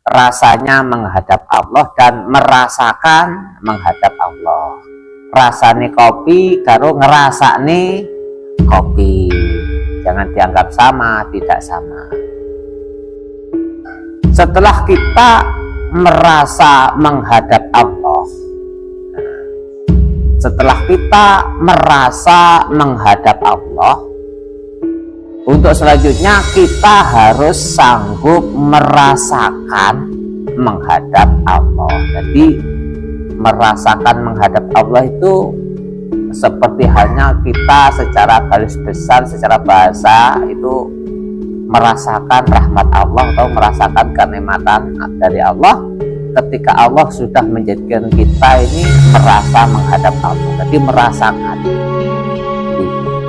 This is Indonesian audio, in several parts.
rasanya menghadap Allah dan merasakan menghadap Allah. Rasane kopi karo ngerasane kopi, jangan dianggap sama, tidak sama. Setelah kita merasa menghadap Allah, setelah kita merasa menghadap Allah, untuk selanjutnya kita harus sanggup merasakan menghadap Allah. Jadi merasakan menghadap Allah itu seperti halnya kita secara garis besar, secara bahasa itu merasakan rahmat Allah atau merasakan kenikmatan dari Allah ketika Allah sudah menjadikan kita ini merasa menghadap Allah. Jadi merasakan.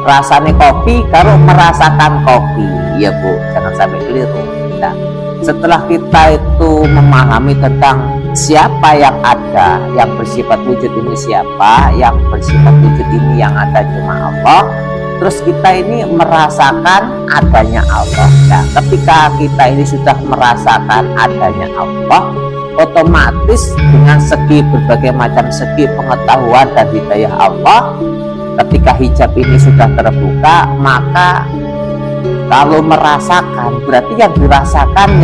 Rasanya kopi kalau merasakan kopi, ya Bu, jangan sampai keliru. Nah, setelah kita itu memahami tentang siapa yang ada, yang bersifat wujud ini siapa, yang bersifat wujud ini yang ada cuma Allah, terus kita ini merasakan adanya Allah. Nah, ketika kita ini sudah merasakan adanya Allah, otomatis dengan segi berbagai macam segi pengetahuan dan hidayah Allah, ketika hijab ini sudah terbuka, maka kalau merasakan berarti yang dirasakan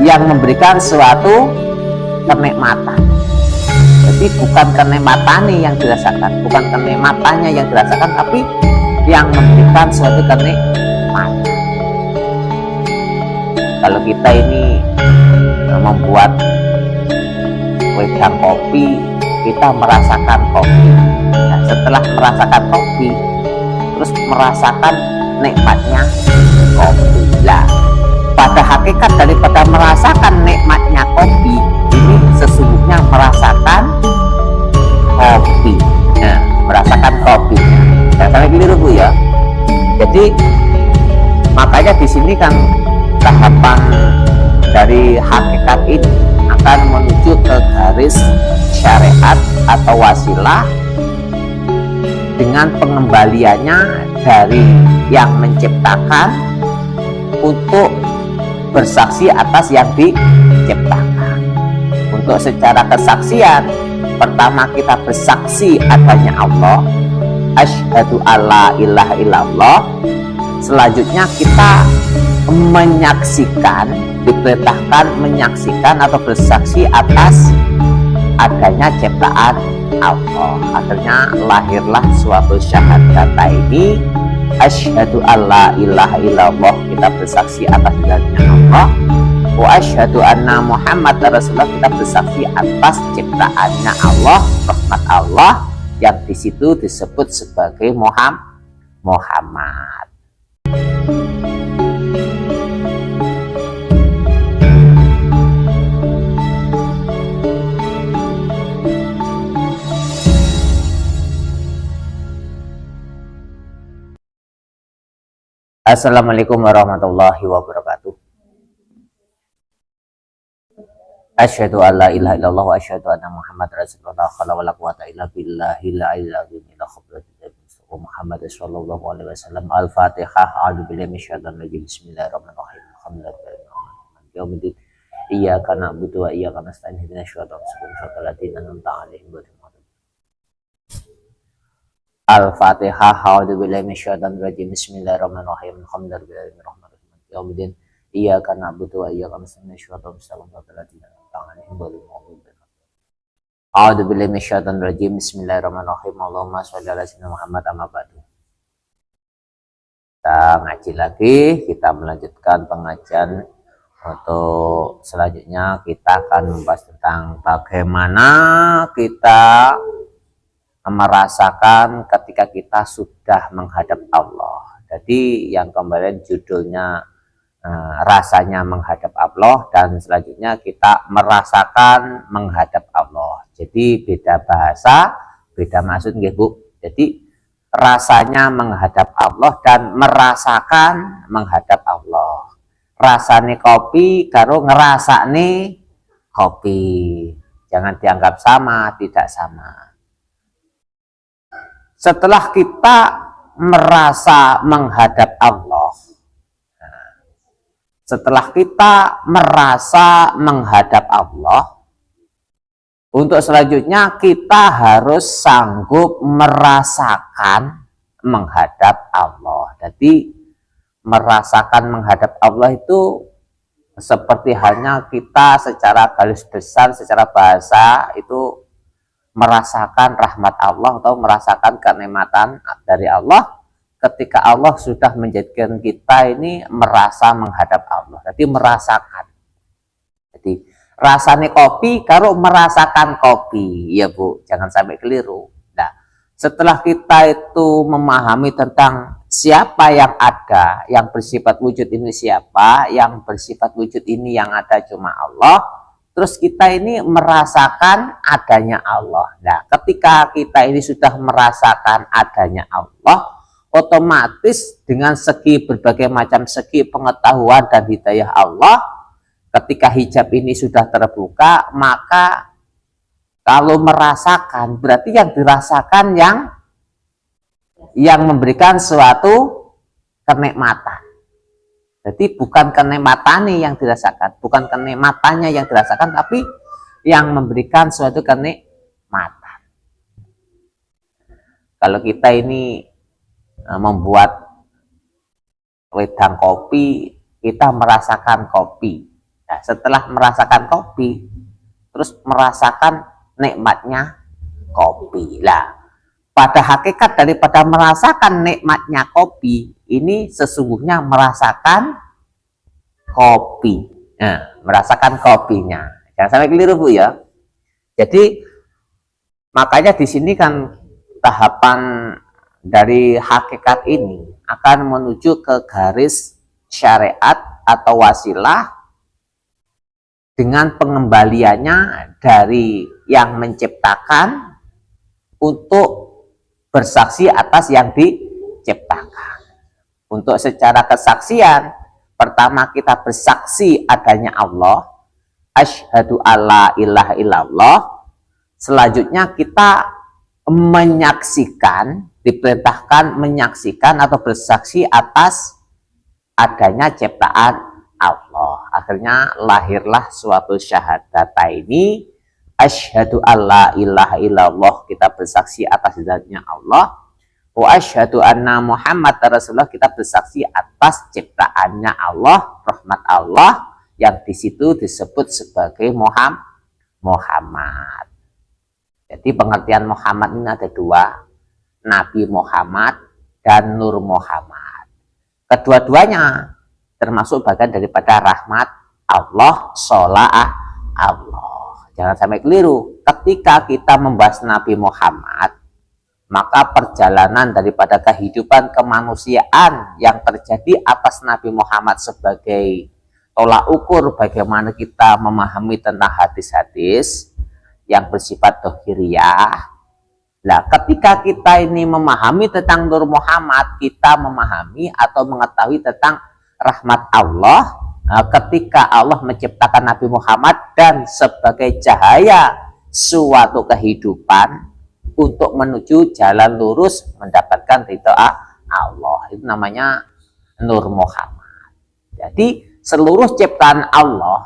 yang memberikan suatu kenikmatan. Jadi bukan kenikmatannya yang dirasakan, bukan kenikmatannya yang dirasakan, tapi yang memberikan suatu kenikmatan. Kalau kita ini membuat wedang kopi, kita merasakan kopi. Nah, setelah merasakan kopi, terus merasakan nikmatnya kopi. Lah, pada hakikat daripada merasakan nikmatnya kopi, ini sesungguhnya merasakan kopi. Nah, merasakan kopi. Jangan sampai keliru Bu ya. Jadi makanya di sini kan tahapan dari hakikat ini akan menuju ke garis syariat atau wasilah dengan pengembaliannya dari yang menciptakan untuk bersaksi atas yang diciptakan. Untuk secara kesaksian, pertama kita bersaksi adanya Allah, asyhadu alla ilaha illallah. Selanjutnya kita menyaksikan, diperintahkan menyaksikan atau bersaksi atas adanya ciptaan Allah. Akhirnya lahirlah suatu syahadata ini, asyhadu alla ilaha illallah, kita bersaksi atas adanya Allah, wa asyhadu anna Muhammad Rasulullah, kita bersaksi atas ciptaannya Allah, rahmat Allah yang disitu disebut sebagai Muhammad. Assalamualaikum warahmatullahi wabarakatuh. Asyhadu an la ilaha illallah wa asyhadu anna Muhammad Rasulullah wa la quwwata illa billahil aliyyil azim la khabratin Muhammad sallallahu alaihi wasallam. Al-Fatihah. A'udzu billahi minasyaitonir rajim. Bismillahirrahmanirrahim. Alhamdulillahi yaumiddin. Iyyaka na'budu wa iyyaka nasta'in. Ihdinas siratal mustaqim. Shiratal ladzina an'amta 'alaihim ghairil maghdubi. Al-Fatihah. A'udzu billahi minasyaitonir rajim. Bismillahirrahmanirrahim. Alhamdulillahi yaumiddin. Iyyaka na'budu wa iyyaka nasta'in. Shiratal mustaqim. Shiratal ladzina an'amta 'alaihim ghairil maghdubi. A'udzu billahi minasyaitonir rajim. Bismillahirrahmanirrahim. Allahumma shalli ala sayyidina Muhammad amma ba'du. Kita ngaji lagi, kita melanjutkan pengajian. Untuk selanjutnya kita akan membahas tentang bagaimana kita merasakan ketika kita sudah menghadap Allah. Jadi yang kemarin judulnya rasanya menghadap Allah, dan selanjutnya kita merasakan menghadap Allah. Jadi beda bahasa, beda maksud nggih Bu. Jadi rasanya menghadap Allah dan merasakan menghadap Allah. Rasane kopi karo ngerasane kopi, jangan dianggap sama, tidak sama. Setelah kita merasa menghadap Allah, Setelah kita merasa menghadap Allah, untuk selanjutnya kita harus sanggup merasakan menghadap Allah. Jadi merasakan menghadap Allah itu seperti halnya kita secara garis besar, secara bahasa itu merasakan rahmat Allah atau merasakan kenikmatan dari Allah ketika Allah sudah menjadikan kita ini merasa menghadap Allah. Jadi merasakan. Jadi rasanya kopi kalau merasakan kopi, ya Bu, jangan sampai keliru. Nah, setelah kita itu memahami tentang siapa yang ada, yang bersifat wujud ini siapa, yang bersifat wujud ini yang ada cuma Allah, terus kita ini merasakan adanya Allah. Nah, ketika kita ini sudah merasakan adanya Allah, otomatis dengan segi berbagai macam segi pengetahuan dan hidayah Allah, ketika hijab ini sudah terbuka, maka kalau merasakan berarti yang dirasakan yang memberikan suatu kenikmatan. Jadi bukan kenikmatannya yang dirasakan, bukan kenikmatannya yang dirasakan, tapi yang memberikan suatu kenikmatan. Kalau kita ini membuat wedang kopi, kita merasakan kopi. Nah, setelah merasakan kopi, terus merasakan nikmatnya kopi. Lah, pada hakikat daripada merasakan nikmatnya kopi, ini sesungguhnya merasakan kopi. Nah, merasakan kopinya. Jangan sampai keliru Bu ya. Jadi makanya di sini kan tahapan dari hakikat ini akan menuju ke garis syariat atau wasilah dengan pengembaliannya dari yang menciptakan untuk bersaksi atas yang diciptakan. Untuk secara kesaksian, pertama kita bersaksi adanya Allah, asyhadu alla ilaha illallah. Selanjutnya kita menyaksikan, diperintahkan menyaksikan atau bersaksi atas adanya ciptaan Allah. Akhirnya lahirlah suatu syahadat ini, asyhadu alla ilaha illallah, kita bersaksi atas zatnya Allah, wa asyhadu anna Muhammad Rasulullah, kita bersaksi atas ciptaannya Allah, rahmat Allah yang di situ disebut sebagai Muhammad. Jadi pengertian Muhammad ini ada dua, Nabi Muhammad dan Nur Muhammad. Kedua-duanya termasuk bagian daripada rahmat Allah, shola'ah Allah. Jangan sampai keliru. Ketika kita membahas Nabi Muhammad, maka perjalanan daripada kehidupan kemanusiaan yang terjadi atas Nabi Muhammad sebagai tolak ukur bagaimana kita memahami tentang hadis-hadis yang bersifat dohiriyah. Nah, ketika kita ini memahami tentang Nur Muhammad, kita memahami atau mengetahui tentang rahmat Allah ketika Allah menciptakan Nabi Muhammad dan sebagai cahaya suatu kehidupan untuk menuju jalan lurus mendapatkan ridha Allah. Itu namanya Nur Muhammad. Jadi seluruh ciptaan Allah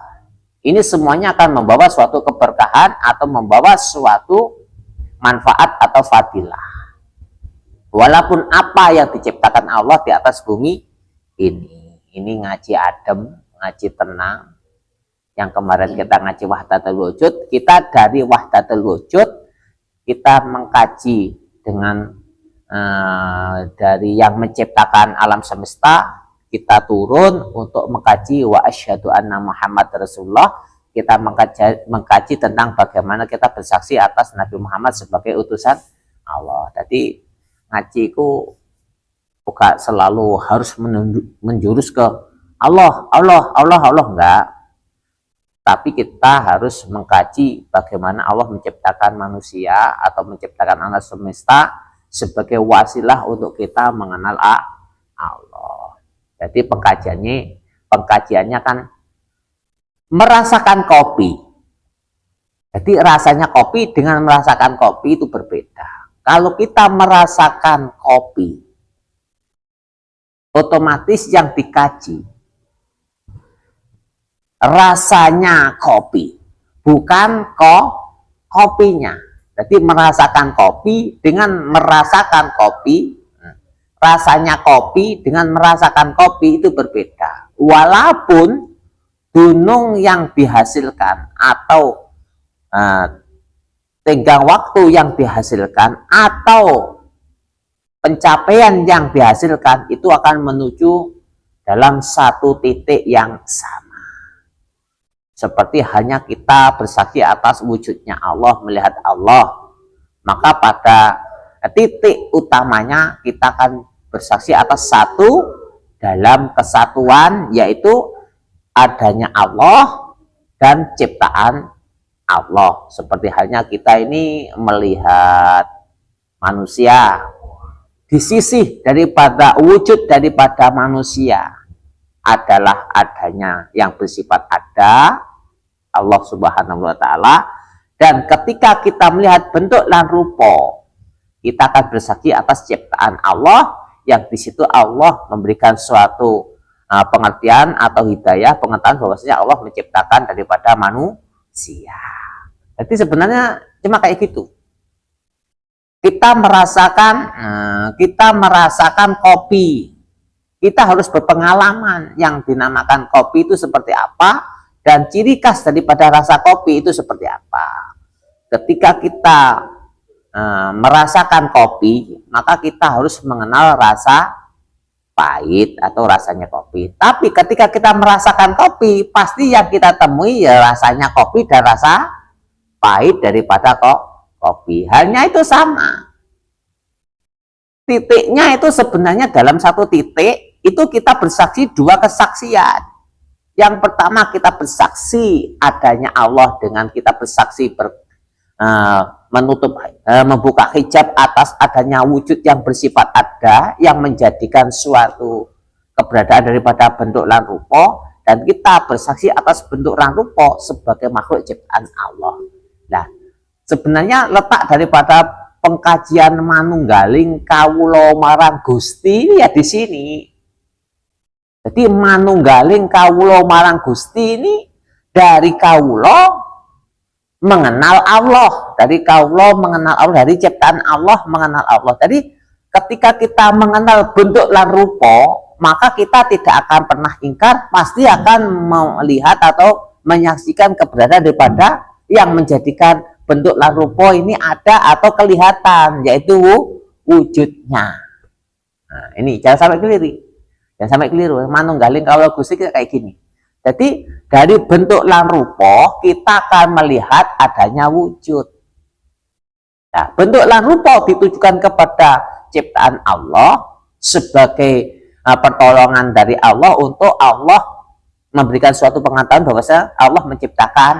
ini semuanya akan membawa suatu keberkahan atau membawa suatu manfaat atau fadilah. Walaupun apa yang diciptakan Allah di atas bumi ini ngaji adem, ngaji tenang. Yang kemarin kita ngaji wahdatul wujud, kita dari wahdatul wujud kita mengkaji dengan dari yang menciptakan alam semesta, kita turun untuk mengkaji wa asyhadu anna Muhammad Rasulullah. Kita mengkaji tentang bagaimana kita bersaksi atas Nabi Muhammad sebagai utusan Allah. Jadi ngajiku bukan selalu harus menjurus ke Allah enggak. Tapi kita harus mengkaji bagaimana Allah menciptakan manusia atau menciptakan alam semesta sebagai wasilah untuk kita mengenal Allah. Jadi pengkajiannya kan merasakan kopi. Jadi rasanya kopi dengan merasakan kopi itu berbeda. Kalau kita merasakan kopi, otomatis yang dikaji rasanya kopi, bukan kopinya. Jadi merasakan kopi dengan merasakan kopi, rasanya kopi dengan merasakan kopi itu berbeda. Walaupun gunung yang dihasilkan atau tenggang waktu yang dihasilkan atau pencapaian yang dihasilkan itu akan menuju dalam satu titik yang sama. Seperti hanya kita bersaksi atas wujudnya Allah, melihat Allah, maka pada titik utamanya kita akan bersaksi atas satu dalam kesatuan, yaitu adanya Allah dan ciptaan Allah. Seperti halnya kita ini melihat manusia, di sisi daripada wujud daripada manusia adalah adanya yang bersifat ada, Allah Subhanahu wa Ta'ala, dan ketika kita melihat bentuk dan rupa, kita akan bersaksi atas ciptaan Allah, yang di situ Allah memberikan suatu pengertian atau hidayah, pengetahuan bahwasanya Allah menciptakan daripada manusia. Jadi sebenarnya cuma kayak gitu. Kita merasakan kopi. Kita harus berpengalaman yang dinamakan kopi itu seperti apa, dan ciri khas daripada rasa kopi itu seperti apa. Ketika kita merasakan kopi, maka kita harus mengenal rasa pahit atau rasanya kopi. Tapi ketika kita merasakan kopi, pasti yang kita temui ya rasanya kopi dan rasa pahit daripada kopi. Halnya itu sama. Titiknya itu sebenarnya dalam satu titik, itu kita bersaksi dua kesaksian. Yang pertama kita bersaksi adanya Allah dengan kita bersaksi membuka hijab atas adanya wujud yang bersifat ada, yang menjadikan suatu keberadaan daripada bentuk dan rupa, dan kita bersaksi atas bentuk dan rupa sebagai makhluk ciptaan Allah. Nah, sebenarnya letak daripada pengkajian manunggaling kawula marang Gusti ya di sini. Jadi manunggaling kawula marang Gusti ini dari kawula mengenal Allah, dari kawula mengenal Allah, dari ciptaan Allah mengenal Allah. Jadi ketika kita mengenal bentuk dan rupa, maka kita tidak akan pernah ingkar, pasti akan melihat atau menyaksikan keberadaan daripada yang menjadikan bentuk dan rupa ini ada atau kelihatan, yaitu wujudnya. Nah, ini jangan sampai keliru. Jangan sampai keliru. Manunggaling kawula Gusti kayak gini. Jadi dari bentuk dan rupa kita akan melihat adanya wujud. Nah, bentuk dan rupa ditujukan kepada ciptaan Allah sebagai pertolongan dari Allah untuk Allah memberikan suatu pengetahuan bahwa Allah menciptakan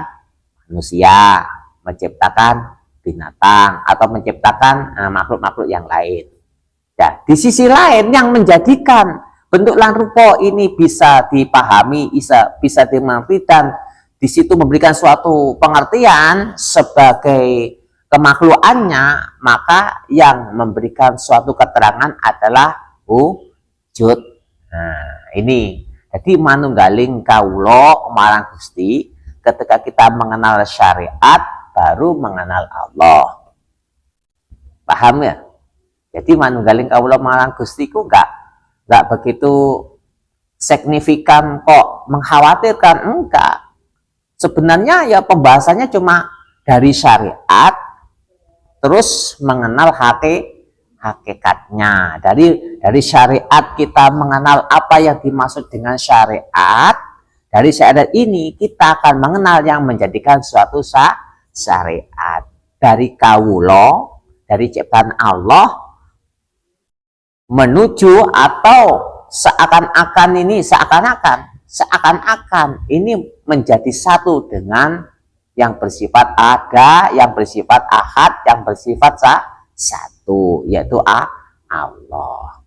manusia, menciptakan binatang, atau menciptakan makhluk-makhluk yang lain. Ya, di sisi lain yang menjadikan bentuk dan rupa ini bisa dipahami, bisa dimengerti, dan di situ memberikan suatu pengertian sebagai kemakhlukannya, maka yang memberikan suatu keterangan adalah wujud. Nah, ini jadi manunggaling kawula marang Gusti, ketika kita mengenal syariat baru mengenal Allah. Paham ya? Jadi manunggaling kawula marang Gusti ku enggak begitu signifikan kok mengkhawatirkan, enggak. Sebenarnya ya pembahasannya cuma dari syariat terus mengenal hakikatnya. Dari syariat kita mengenal apa yang dimaksud dengan syariat. Dari syariat ini kita akan mengenal yang menjadikan suatu syariat. Dari kawula, dari ciptaan Allah menuju atau seakan-akan ini menjadi satu dengan yang bersifat ada, yang bersifat ahad, yang bersifat satu, yaitu Allah.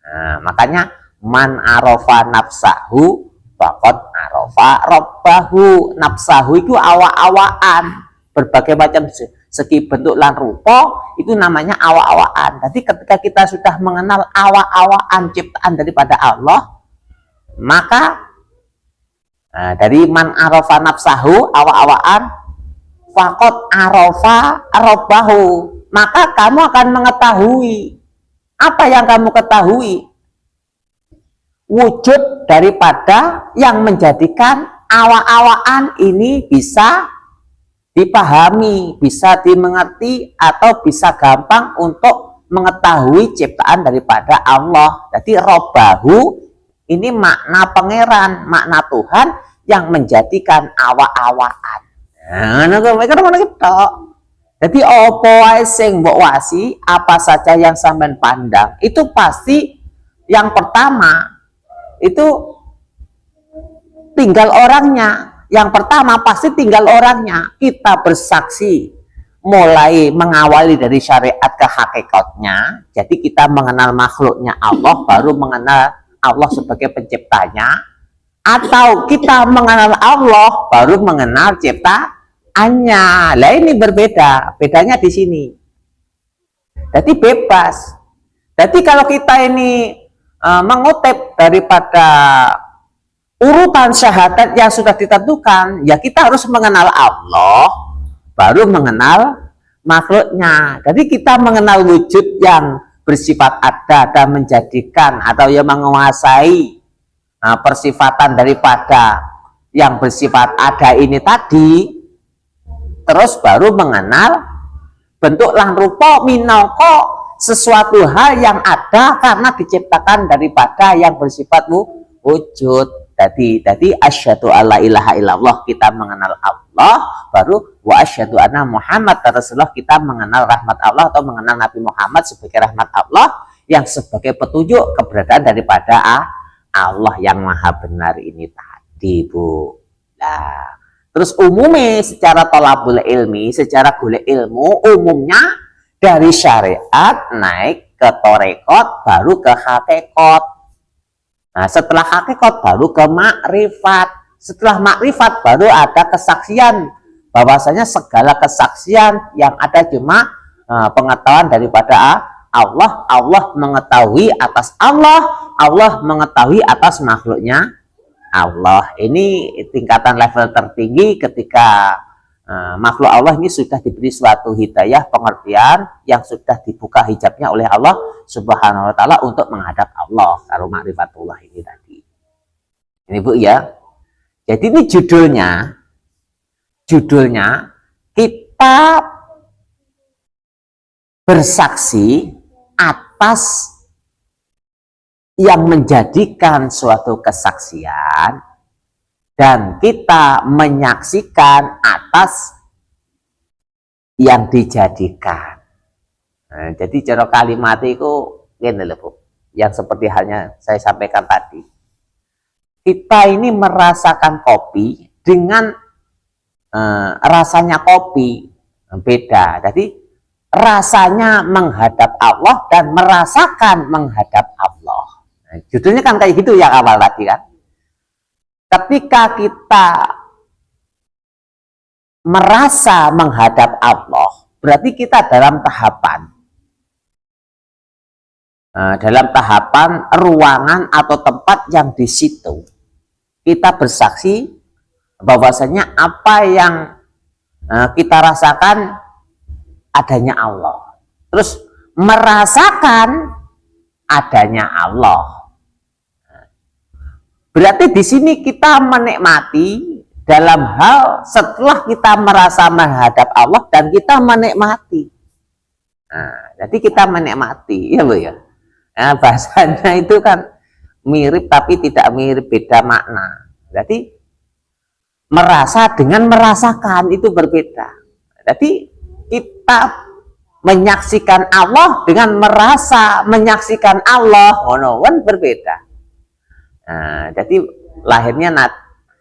Nah, makanya man arofa nafsahu faqad arofa rabbahu. Nafsahu itu awak-awakan, berbagai macam segi bentuk dan rupa itu namanya awak-awakan. Jadi ketika kita sudah mengenal awak-awakan ciptaan daripada Allah, maka Nah, dari man arafa nafsahu awak-awakan fakot arafa arabahu, maka kamu akan mengetahui apa yang kamu ketahui, wujud daripada yang menjadikan awak-awakan ini bisa dipahami, bisa dimengerti, atau bisa gampang untuk mengetahui ciptaan daripada Allah. Jadi robahu ini makna pangeran, makna Tuhan yang menjadikan awak-awakan. Jadi apa wae sing mbok wasi, apa saja yang sampean pandang, itu pasti yang pertama itu tinggal orangnya. Yang pertama pasti tinggal orangnya. Kita bersaksi mulai mengawali dari syariat ke hakikatnya. Jadi kita mengenal makhluknya Allah, baru mengenal Allah sebagai penciptanya, atau kita mengenal Allah baru mengenal ciptaannya. Lah ini berbeda, bedanya di sini. Jadi bebas. Jadi kalau kita ini mengutip daripada urutan syahadat yang sudah ditentukan, ya kita harus mengenal Allah baru mengenal makhluknya. Jadi kita mengenal wujud yang bersifat ada dan menjadikan atau yang menguasai persifatan daripada yang bersifat ada ini tadi, terus baru mengenal bentuk lan rupa minangka sesuatu hal yang ada karena diciptakan daripada yang bersifat wujud. Jadi asyhadu alla ilaha illallah, kita mengenal Allah, baru wa asyhadu anna Muhammad Rasulullah, kita mengenal rahmat Allah atau mengenal Nabi Muhammad sebagai rahmat Allah yang sebagai petunjuk keberadaan daripada Allah yang maha benar ini tadi, Bu. Nah, terus umumnya secara thalabul ilmi, secara golek ilmu, umumnya dari syariat naik ke torekot baru ke hakikat. Nah, setelah hakikat baru ke makrifat. Setelah makrifat baru ada kesaksian, bahwasanya segala kesaksian yang ada cuma pengetahuan daripada Allah. Allah mengetahui atas Allah, Allah mengetahui atas makhluknya Allah. Ini tingkatan level tertinggi ketika makhluk Allah ini sudah diberi suatu hidayah, pengertian yang sudah dibuka hijabnya oleh Allah Subhanahu wa Ta'ala untuk menghadap Allah, kalau ma'rifatullah ini tadi. Ini Bu ya. Jadi ini judulnya kita bersaksi atas yang menjadikan suatu kesaksian, dan kita menyaksikan atas yang dijadikan. Nah, jadi cara kalimat itu gini loh Bu, yang seperti halnya saya sampaikan tadi. Kita ini merasakan kopi dengan rasanya kopi beda. Jadi rasanya menghadap Allah dan merasakan menghadap Allah. Nah, judulnya kan kayak gitu yang awal tadi kan. Ketika kita merasa menghadap Allah, berarti kita dalam tahapan ruangan atau tempat yang di situ kita bersaksi bahwasanya apa yang kita rasakan adanya Allah, terus merasakan adanya Allah. Berarti di sini kita menikmati dalam hal setelah kita merasa menghadap Allah dan kita menikmati. Nah, jadi kita menikmati, ya Bu ya. Nah, bahasanya itu kan mirip tapi tidak mirip, beda makna. Jadi merasa dengan merasakan itu berbeda. Jadi kita menyaksikan Allah dengan merasa menyaksikan Allah, berbeda. Nah, jadi lahirnya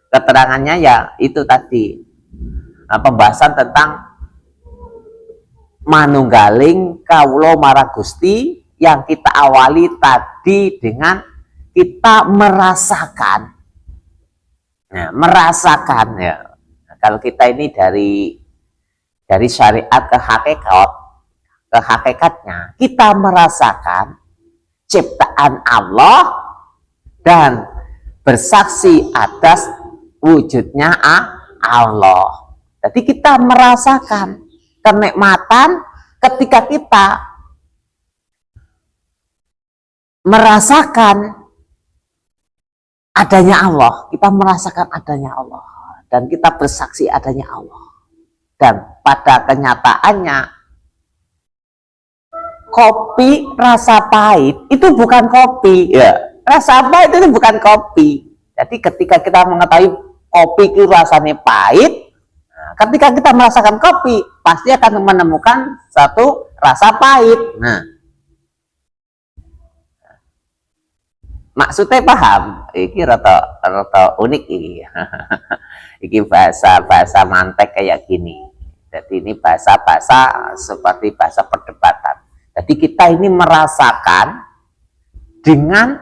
keterangannya ya itu tadi, pembahasan tentang manunggaling kawula marang Gusti yang kita awali tadi dengan kita merasakan. Nah, merasakan ya. Nah, kalau kita ini dari syariat ke hakikatnya kita merasakan ciptaan Allah dan bersaksi atas wujudnya Allah. Jadi kita merasakan kenikmatan ketika kita merasakan adanya Allah, kita merasakan adanya Allah, dan kita bersaksi adanya Allah. Dan pada kenyataannya, kopi rasa pahit itu bukan kopi, ya. Rasa pahit itu bukan kopi. Jadi ketika kita mengetahui kopi itu rasanya pahit, ketika kita merasakan kopi, pasti akan menemukan satu rasa pahit. Nah, maksudnya paham? Iki rata unik iki. Iki bahasa mantek kayak gini. Jadi ini bahasa seperti bahasa perdebatan. Jadi kita ini merasakan dengan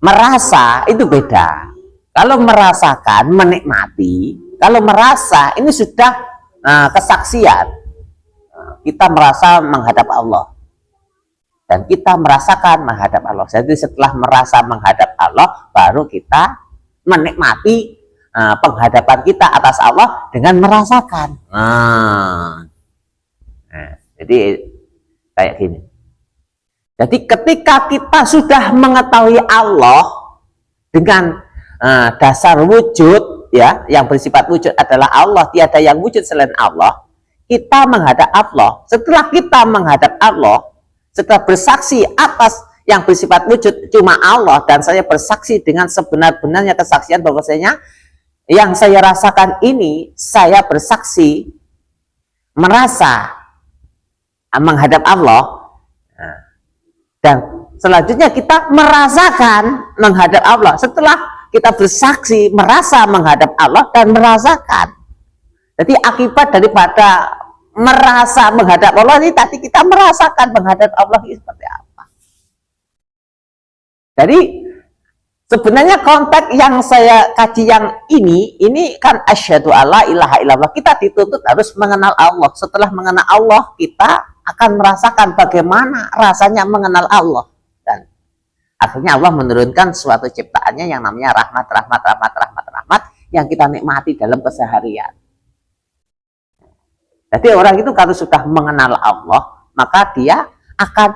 merasa itu beda. Kalau merasakan, menikmati. Kalau merasa, ini sudah kesaksian. Kita merasa menghadap Allah. Dan kita merasakan menghadap Allah. Jadi setelah merasa menghadap Allah, baru kita menikmati penghadapan kita atas Allah dengan merasakan. Jadi kayak gini. Jadi ketika kita sudah mengetahui Allah dengan dasar wujud, ya, yang bersifat wujud adalah Allah, tiada yang wujud selain Allah, kita menghadap Allah. Setelah kita menghadap Allah, setelah bersaksi atas yang bersifat wujud cuma Allah, dan saya bersaksi dengan sebenar-benarnya kesaksian bahwasanya yang saya rasakan ini, saya bersaksi merasa menghadap Allah. Dan selanjutnya kita merasakan menghadap Allah. Setelah kita bersaksi merasa menghadap Allah dan merasakan. Jadi akibat daripada merasa menghadap Allah ini tadi, kita merasakan menghadap Allah ini seperti apa. Jadi sebenarnya konteks yang saya kaji yang ini kan asyhadu alla ilaha illallah. Kita dituntut harus mengenal Allah. Setelah mengenal Allah, kita akan merasakan bagaimana rasanya mengenal Allah. Dan akhirnya Allah menurunkan suatu ciptaannya yang namanya rahmat yang kita nikmati dalam keseharian. Jadi orang itu kalau sudah mengenal Allah, maka dia akan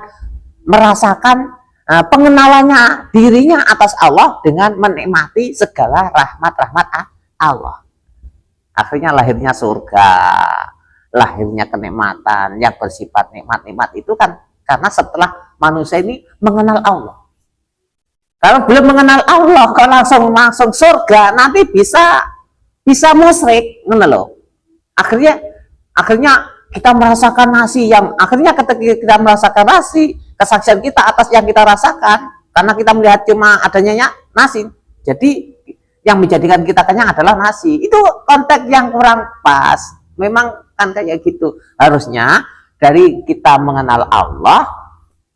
merasakan pengenalannya dirinya atas Allah dengan menikmati segala rahmat Allah. Akhirnya lahirnya surga, lahirnya kenikmatan yang bersifat nikmat itu kan karena setelah manusia ini mengenal Allah. Kalau belum mengenal Allah, kalau langsung surga, nanti bisa musyrik, ngono. Akhirnya kita merasakan nasi yang akhirnya ketika kita merasakan nasi, kesaksian kita atas yang kita rasakan karena kita melihat cuma adanya nasi. Jadi yang menjadikan kita kenyang adalah nasi. Itu konteks yang kurang pas. Memang kan kayak gitu. Harusnya dari kita mengenal Allah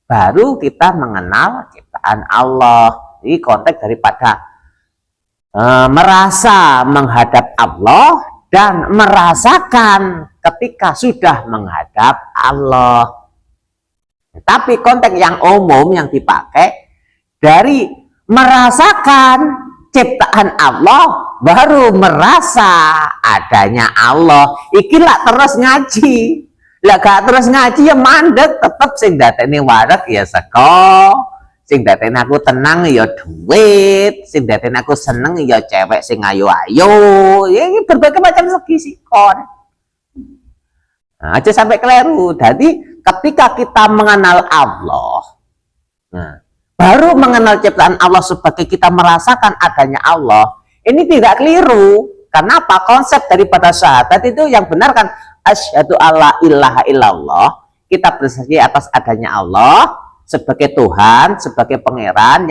baru kita mengenal ciptaan Allah. Ini konteks daripada merasa menghadap Allah dan merasakan ketika sudah menghadap Allah. Tapi konteks yang umum yang dipakai dari merasakan ciptaan Allah baru merasa adanya Allah. Ikilah terus ngaji. Lah gak terus ngaji ya mandek, tetep sing datene warak ya seko, sing datene aku tenang ya duit, sing datene aku seneng ya cewek sing ayo-ayo. Ya ini berbagai macam segi sikon. Nah, aja sampai keliru. Jadi ketika kita mengenal Allah, baru mengenal ciptaan Allah sebagai kita merasakan adanya Allah, ini tidak keliru. Kenapa? Konsep daripada syahadat itu yang benar kan asyhadu alla ilaha illallah, kita bersaksi atas adanya Allah sebagai Tuhan, sebagai pangeran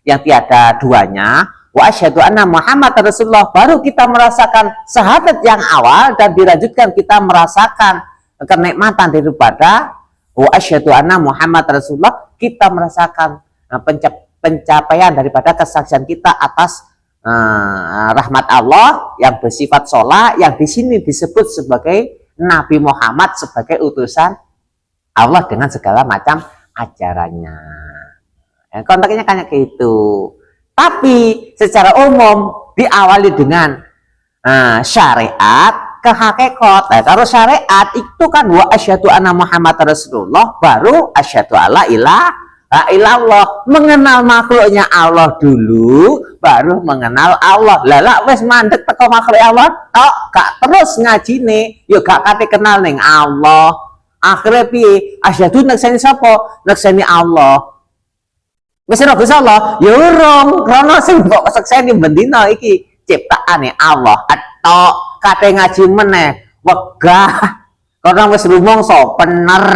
yang tiada duanya, wa asyhadu anna Muhammad Rasulullah, baru kita merasakan syahadat yang awal dan dilanjutkan kita merasakan kenikmatan daripada wa asyhadu anna Muhammad Rasulullah, kita merasakan pencapaian daripada kesaksian kita atas rahmat Allah yang bersifat sholat, yang di sini disebut sebagai Nabi Muhammad sebagai utusan Allah dengan segala macam ajarannya. Konteksnya kayak gitu. Tapi secara umum diawali dengan syariat ke hakikat. Nah, kalau syariat itu kan wa asyhadu anna Muhammad Rasulullah, baru asyhadu alla ilaha illallah. Mengenal makhluknya Allah dulu, baru mengenal Allah. Lala wes mandek teko makhluk Allah tok, gak terus ngajine yo gak kate kenal ning Allah. Akhirnya piye? Asyhadu nekseni sapa? Nekseni Allah. Wis ora Gusti Allah, ya urung krana sing mbok sekseni bendina iki ciptaane Allah atau kate ngaji meneh wegah karena wis rumangsa bener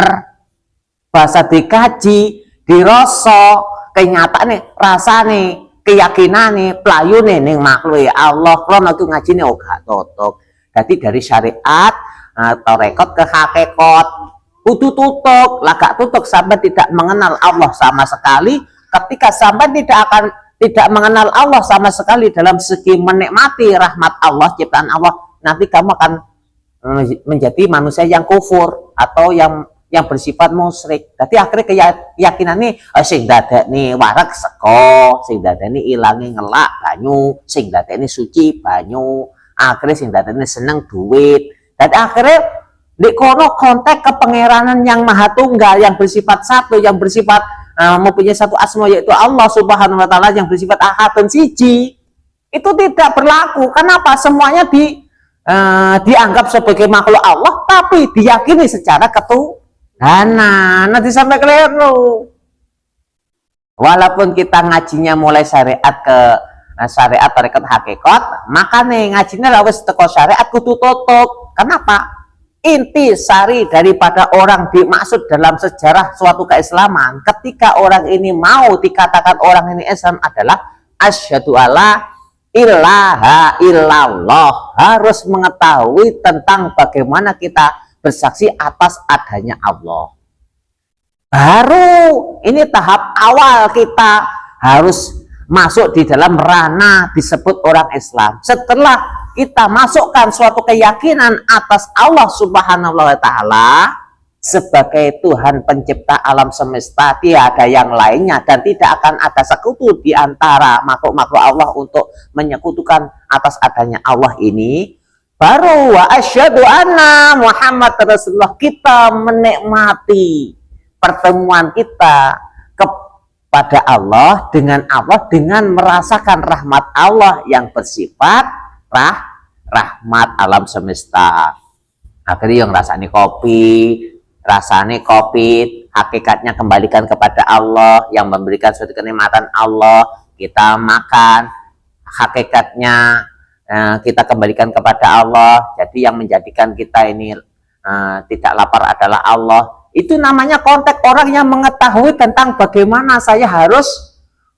bahasa dikaji dirasa kenyataane rasane keyakinane playune ning makhluk Allah krana iku ngajine ora totok. Dadi dari syariat atau rekod ke hakikat kudu tutuk, lah gak tutuk sampai tidak mengenal Allah sama sekali. Ketika sampai tidak mengenal Allah sama sekali dalam segi menikmati rahmat Allah, ciptaan Allah, nanti kamu akan menjadi manusia yang kufur atau yang bersifat musyrik. Jadi akhirnya keyakinan nih sing dadekne warak seko, sing dadekne ilangi ngelak banyu, sing dadekne suci banyu, akhirnya sing dadekne seneng duit. Dan akhirnya di kono konteks kepangeranan yang maha tunggal, yang bersifat satu, yang bersifat mempunyai satu asma yaitu Allah Subhanahu wa taala, yang bersifat ahad dan siji, itu tidak berlaku. Kenapa? Semuanya dianggap sebagai makhluk Allah, tapi diyakini secara ketuhanan. Nanti sampai keliru. Walaupun kita ngajinya mulai syariat ke syariat tarekat hakikat, makanya ngajinya lawes teko syariat kudu tutup. Kenapa? Inti sari daripada orang dimaksud dalam sejarah suatu keislaman, ketika orang ini mau dikatakan orang ini Islam adalah asyhadu alla ilaha illallah, harus mengetahui tentang bagaimana kita bersaksi atas adanya Allah. Baru ini tahap awal kita harus masuk di dalam ranah disebut orang Islam. Setelah kita masukkan suatu keyakinan atas Allah Subhanahu wa taala sebagai Tuhan pencipta alam semesta, tiada yang lainnya dan tidak akan ada sekutu di antara makhluk-makhluk Allah untuk menyekutukan atas adanya Allah ini, baru wa asyhadu anna Muhammad Rasulullah, kita menikmati pertemuan kita kepada Allah dengan merasakan rahmat Allah yang bersifat rahmat alam semesta. Akhirnya yang rasanya kopi, hakikatnya kembalikan kepada Allah yang memberikan suatu kenikmatan Allah, kita makan, hakikatnya kita kembalikan kepada Allah. Jadi yang menjadikan kita ini tidak lapar adalah Allah. Itu namanya konteks orang yang mengetahui tentang bagaimana saya harus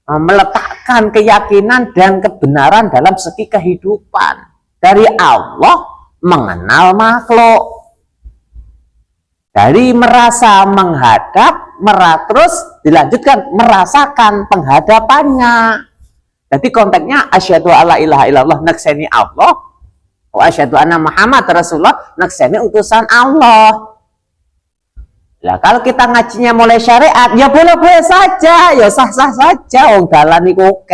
meletakkan keyakinan dan kebenaran dalam segi kehidupan. Dari Allah mengenal makhluk, dari merasa menghadap, terus dilanjutkan merasakan penghadapannya. Jadi konteksnya asyhadu alla ilaha illallah, nakseni Allah, wa asyhadu anna Muhammad Rasulullah, nakseni utusan Allah. Lah kalau kita ngajinya mulai syariat, ya boleh-boleh saja, ya sah-sah saja, wong dalan iku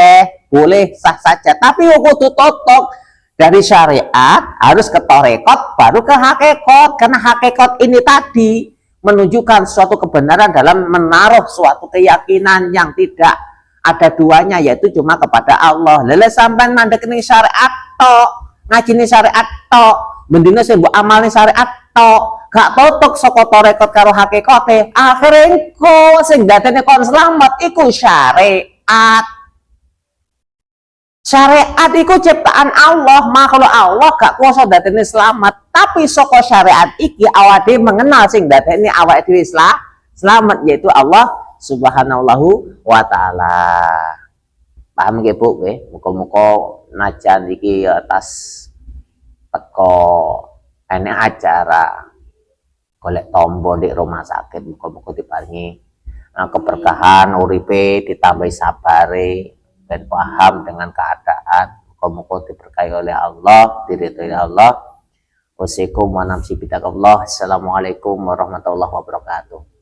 boleh sah saja, tapi kudu totok. Dari syariat harus ke tarekat, baru ke hakikat, karena hakikat ini tadi menunjukkan suatu kebenaran dalam menaruh suatu keyakinan yang tidak ada duanya, yaitu cuma kepada Allah. Lele sampai mandek ini syariat tok, ngaji ini syariat tok, bendina sing mbok amalne syariat tok, gak totok saka tarekat karo hakikate, akhirnya engko sing dadene kon slamet iku syariat. Syariat itu ciptaan Allah, makhluk Allah gak kuasa dadene selamat, tapi saka syariat iki awake mengenal sing dadene awake dhewe selamat, yaitu Allah Subhanahu wa taala. Paham nggih Bu nggih? Muga-muga najan iki atas teko enek acara golek tombo di rumah sakit, muga-muga diparingi keberkahan uripe, ditambahi sabare dan paham dengan keadaan. Muga-muga diberkahi oleh Allah, diridhoi Allah. Wassalamualaikum warahmatullahi wabarakatuh. Assalamualaikum warahmatullahi wabarakatuh.